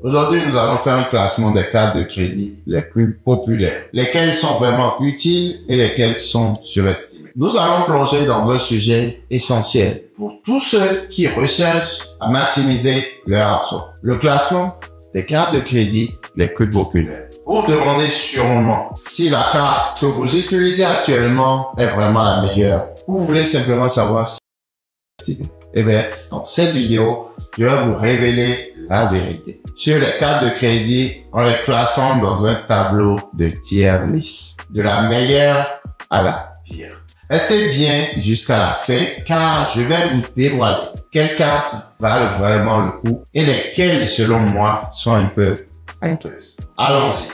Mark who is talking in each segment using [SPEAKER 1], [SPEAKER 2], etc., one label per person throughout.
[SPEAKER 1] Aujourd'hui, nous allons faire un classement des cartes de crédit les plus populaires, lesquelles sont vraiment utiles et lesquelles sont surestimées. Nous allons plonger dans un sujet essentiel pour tous ceux qui recherchent à maximiser leur argent. Le classement des cartes de crédit les plus populaires. Vous vous demandez sûrement si la carte que vous utilisez actuellement est vraiment la meilleure. Vous voulez simplement savoir si... Eh bien, dans cette vidéo, je vais vous révéler la vérité sur les cartes de crédit en les classant dans un tableau de tier list, de la meilleure à la pire. Restez bien jusqu'à la fin car je vais vous dévoiler quelles cartes valent vraiment le coup et lesquelles, selon moi, sont un peu honteuses. Allons-y.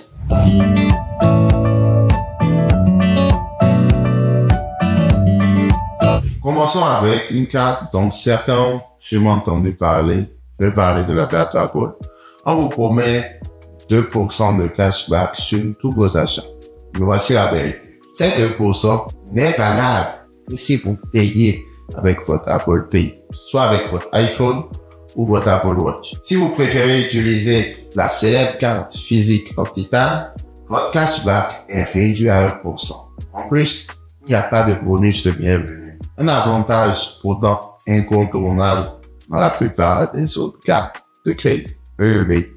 [SPEAKER 1] Commençons avec une carte dont certains ont sûrement entendu parler. Je vais parler de la carte Apple. On vous promet 2% de cashback sur tous vos achats. Mais voici la vérité. Ces 2% n'est valable que si vous payez avec votre Apple Pay, soit avec votre iPhone ou votre Apple Watch. Si vous préférez utiliser la célèbre carte physique en titane, votre cashback est réduit à 1%. En plus, il n'y a pas de bonus de bienvenue. Un avantage pourtant incontournable dans la plupart des autres cartes de crédit.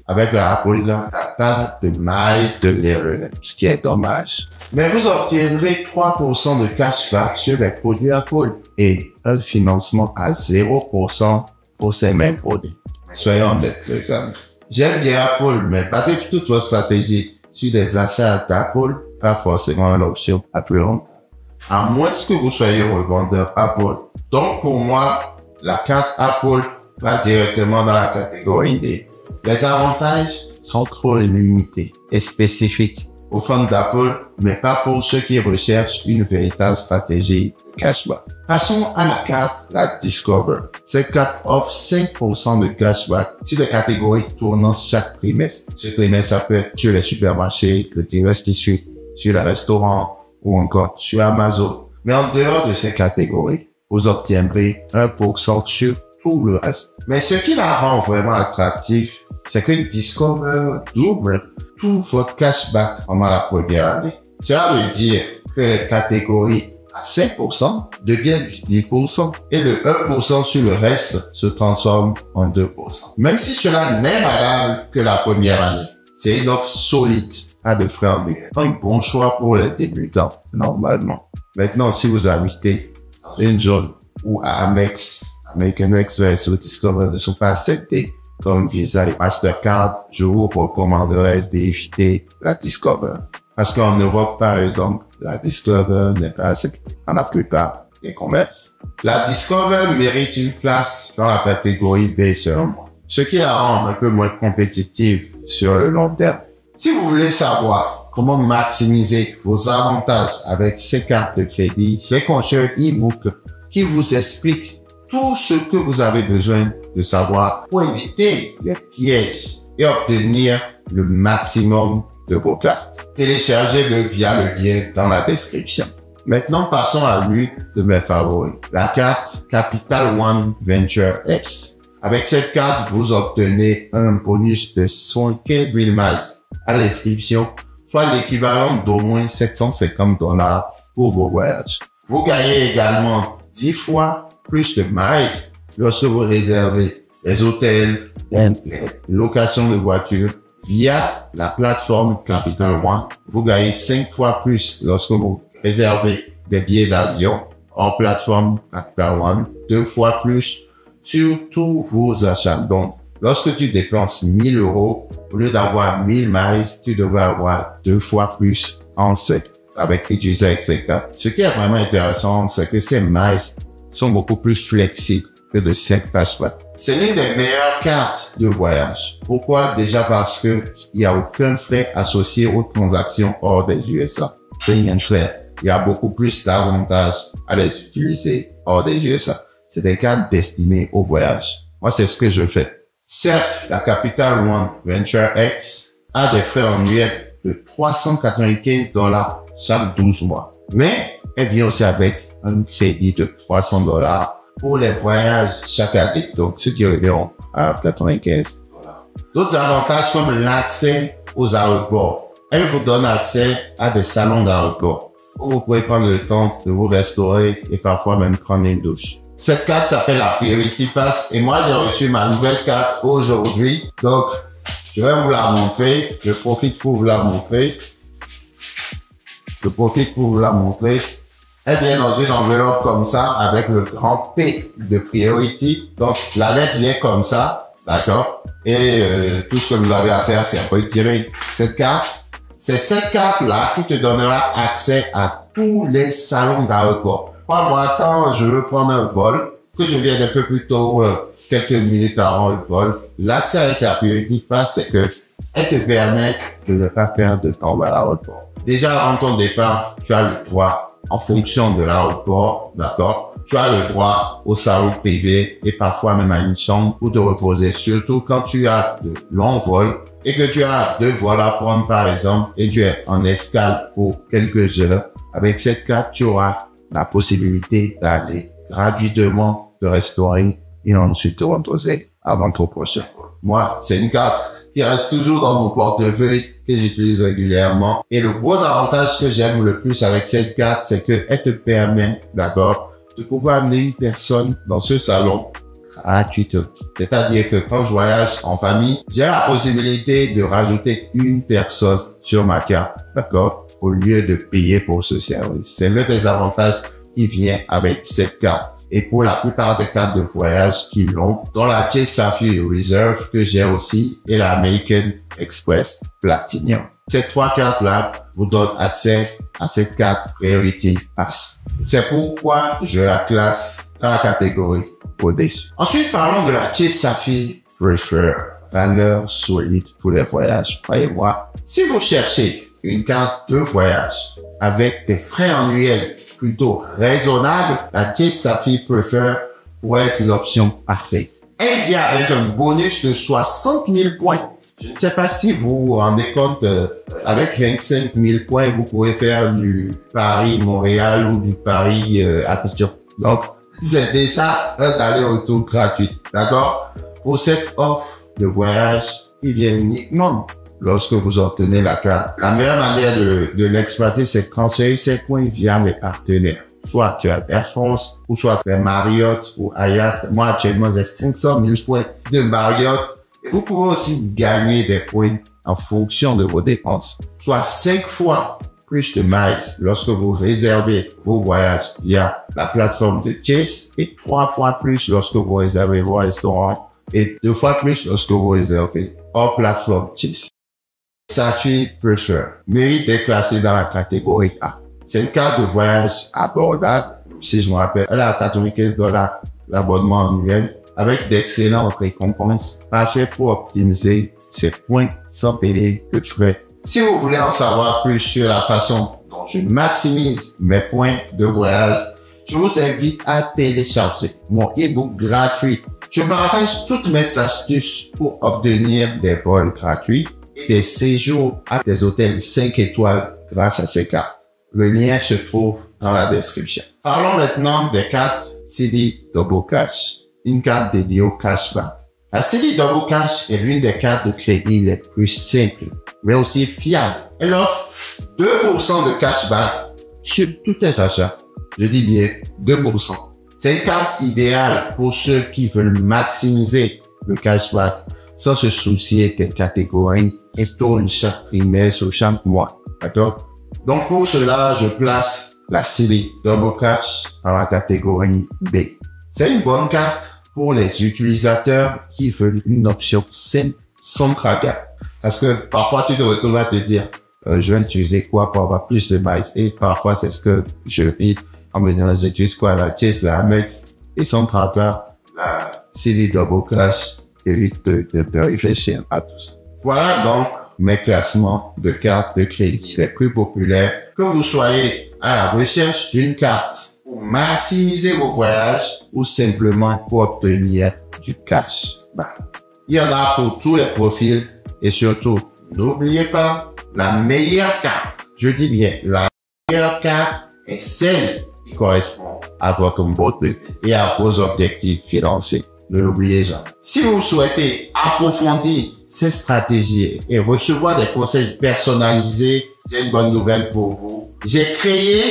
[SPEAKER 1] Avec la Apple Card, t'as pas de miles de bienvenue, ce qui est dommage. Mais vous obtiendrez 3% de cashback sur les produits Apple et un financement à 0% pour ces mêmes produits. Soyons honnêtes, les amis. J'aime bien Apple, mais basez toute votre stratégie sur des achats d'Apple, pas forcément l'option à plus longtemps. À moins que vous soyez revendeur Apple. Donc pour moi, la carte Apple va directement dans la catégorie D. Les avantages sont trop limités et spécifiques aux fans d'Apple, mais pas pour ceux qui recherchent une véritable stratégie de cashback. Passons à la carte, la Discover. Cette carte offre 5% de cashback sur les catégories tournant chaque trimestre. Ce trimestre, ça peut être sur les supermarchés, le trimestre qui suit, sur les restaurants ou encore sur Amazon. Mais en dehors de ces catégories, vous obtiendrez 1% sur tout le reste. Mais ce qui la rend vraiment attractive, c'est que Discover double tout votre cashback pendant la première année. Cela veut dire que les catégories à 5% deviennent du 10% et le 1% sur le reste se transforme en 2%. Même si cela n'est valable que la première année, c'est une offre solide, pas de frais en ligne. Un bon choix pour les débutants, normalement. Maintenant, si vous habitez dans une zone où American Express ou Discover ne sont pas acceptés, comme Visa et Mastercard, je vous recommanderais d'éviter la Discover. Parce qu'en Europe, par exemple, la Discover n'est pas acceptée dans la plupart des commerces. La Discover mérite une place dans la catégorie B selon moi, ce qui la rend un peu moins compétitive sur le long terme. Si vous voulez savoir comment maximiser vos avantages avec ces cartes de crédit, j'ai conçu un e-book qui vous explique tout ce que vous avez besoin de savoir pour éviter les pièges et obtenir le maximum de vos cartes. Téléchargez-le via le lien dans la description. Maintenant, passons à l'une de mes favoris, la carte Capital One Venture X. Avec cette carte, vous obtenez un bonus de 75 000 miles à l'inscription, soit l'équivalent d'au moins $750 pour vos voyages. Vous gagnez également 10 fois plus de miles lorsque vous réservez les hôtels, les locations de voitures via la plateforme Capital One. Vous gagnez 5 fois plus lorsque vous réservez des billets d'avion en plateforme Capital One, 2 fois plus sur tous vos achats. Donc, lorsque tu dépenses 1 000 €, au lieu d'avoir 1000 miles, tu devrais avoir 2 fois plus en set avec l'utilisateur, etc. Ce qui est vraiment intéressant, c'est que ces miles sont beaucoup plus flexibles que de 5 cashback. C'est l'une des meilleures cartes de voyage. Pourquoi? Déjà parce que il n'y a aucun frais associé aux transactions hors des USA. Rien de frais. Il y a beaucoup plus d'avantages à les utiliser hors des USA. C'est des cartes destinées au voyage. Moi, c'est ce que je fais. Certes, la Capital One Venture X a des frais annuels de $395 chaque 12 mois. Mais elle vient aussi avec un crédit de $300 pour les voyages chaque année. Donc, ce qui revient à $95. D'autres avantages comme l'accès aux aéroports. Elle vous donne accès à des salons d'aéroport où vous pouvez prendre le temps de vous restaurer et parfois même prendre une douche. Cette carte s'appelle la Priority Pass et moi j'ai reçu ma nouvelle carte aujourd'hui. Donc, je vais vous la montrer. Je profite pour vous la montrer. Elle vient dans une enveloppe comme ça avec le grand P de Priority. Donc, la lettre vient comme ça. D'accord? Et tout ce que vous avez à faire, c'est retirer cette carte. C'est cette carte-là qui te donnera accès à tous les salons d'aéroport. Moi, quand je veux prendre un vol, que je vienne un peu plus tôt, quelques minutes avant le vol, l'accès avec la Priority Pass, c'est que elle te permet de ne pas perdre de temps à l'aéroport. Déjà, avant ton départ, tu as le droit, en fonction de l'aéroport, d'accord? Tu as le droit au salon privé et parfois même à une chambre pour te reposer, surtout quand tu as de longs vols et que tu as 2 vols à prendre par exemple et tu es en escale pour quelques heures. Avec cette carte, tu auras la possibilité d'aller gratuitement te restaurer et ensuite te reposer avant ton prochain vol. Moi, c'est une carte qui reste toujours dans mon portefeuille, que j'utilise régulièrement. Et le gros avantage que j'aime le plus avec cette carte, c'est qu'elle te permet, d'accord, de pouvoir amener une personne dans ce salon gratuitement. C'est-à-dire que quand je voyage en famille, j'ai la possibilité de rajouter une personne sur ma carte, d'accord, au lieu de payer pour ce service. C'est l'un des avantages qui vient avec cette carte. Et pour la plupart des cartes de voyage qui l'ont, dont la Chase Sapphire Reserve que j'ai aussi et la American Express Platinum. Ces 3 cartes-là vous donnent accès à cette carte Priority Pass. C'est pourquoi je la classe dans la catégorie au-dessus. Ensuite, parlons de la Chase Sapphire Prefer. Valeur solide pour les voyages. Croyez-moi, si vous cherchez une carte de voyage avec des frais annuels plutôt raisonnables, la Chase Sapphire Prefer pourrait être l'option parfaite. Elle vient avec un bonus de 60 000 points. Je ne sais pas si vous vous rendez compte, avec 25 000 points, vous pouvez faire du Paris-Montréal ou du Paris-Abidjan. Donc, c'est déjà un aller-retour gratuit. D'accord? Pour cette offre de voyage, il vient uniquement lorsque vous obtenez la carte. La meilleure manière de l'exploiter, c'est de transférer ces points via mes partenaires. Soit tu as Air France, ou soit tu as Marriott ou Hyatt. Moi, actuellement, j'ai 500 000 points de Marriott. Vous pouvez aussi gagner des points en fonction de vos dépenses. Soit 5 fois plus de miles lorsque vous réservez vos voyages via la plateforme de Chase et 3 fois plus lorsque vous réservez vos restaurants et 2 fois plus lorsque vous réservez hors plateforme Chase. Sapphire Prefer mérite d'être classée dans la catégorie A. C'est une carte de voyage abordable. Si je me rappelle, elle est à 95 $ l'abonnement annuel avec d'excellentes récompenses, parfait pour optimiser ses points sans payer de frais. Si vous voulez en savoir plus sur la façon dont je maximise mes points de voyage, je vous invite à télécharger mon e-book gratuit. Je partage toutes mes astuces pour obtenir des vols gratuits et des séjours à des hôtels 5 étoiles grâce à ces cartes. Le lien se trouve dans la description. Parlons maintenant des cartes CD Double Cash, une carte dédiée au cashback. La CD Double Cash est l'une des cartes de crédit les plus simples, mais aussi fiables. Elle offre 2% de cashback sur tous tes achats. Je dis bien 2%. C'est une carte idéale pour ceux qui veulent maximiser le cashback sans se soucier des catégories et tourne chaque trimestre ou chaque mois. D'accord? Donc pour cela, je place la CD Double Cash dans la catégorie B. C'est une bonne carte pour les utilisateurs qui veulent une option simple sans tracas. Parce que parfois tu te retrouves à te dire, je vais utiliser quoi pour avoir plus de miles. Et parfois c'est ce que je vis en me disant, j'utilise quoi, la Chase, la Amex et sans tracas, la CD Double Cash évite de réfléchir à tout ça. Voilà donc mes classements de cartes de crédit les plus populaires. Que vous soyez à la recherche d'une carte pour maximiser vos voyages ou simplement pour obtenir du cash. Il y en a pour tous les profils et surtout, n'oubliez pas, la meilleure carte, je dis bien, la meilleure carte est celle qui correspond à votre mode de vie et à vos objectifs financiers. Ne l'oubliez jamais. Si vous souhaitez approfondir ces stratégies et recevoir des conseils personnalisés, j'ai une bonne nouvelle pour vous. J'ai créé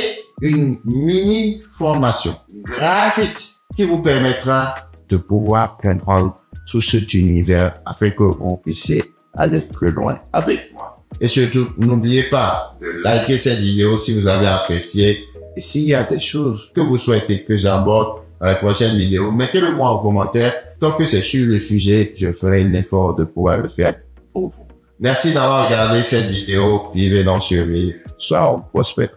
[SPEAKER 1] une mini formation gratuite qui vous permettra de pouvoir comprendre tout cet univers afin que vous puissiez aller plus loin avec moi. Et surtout, n'oubliez pas de liker cette vidéo si vous avez apprécié. Et s'il y a des choses que vous souhaitez que j'aborde dans la prochaine vidéo, mettez-le moi en commentaire. Tant que c'est sur le sujet, je ferai l'effort de pouvoir le faire pour vous. Merci d'avoir regardé cette vidéo. Vivez dans survie. Sois prospère.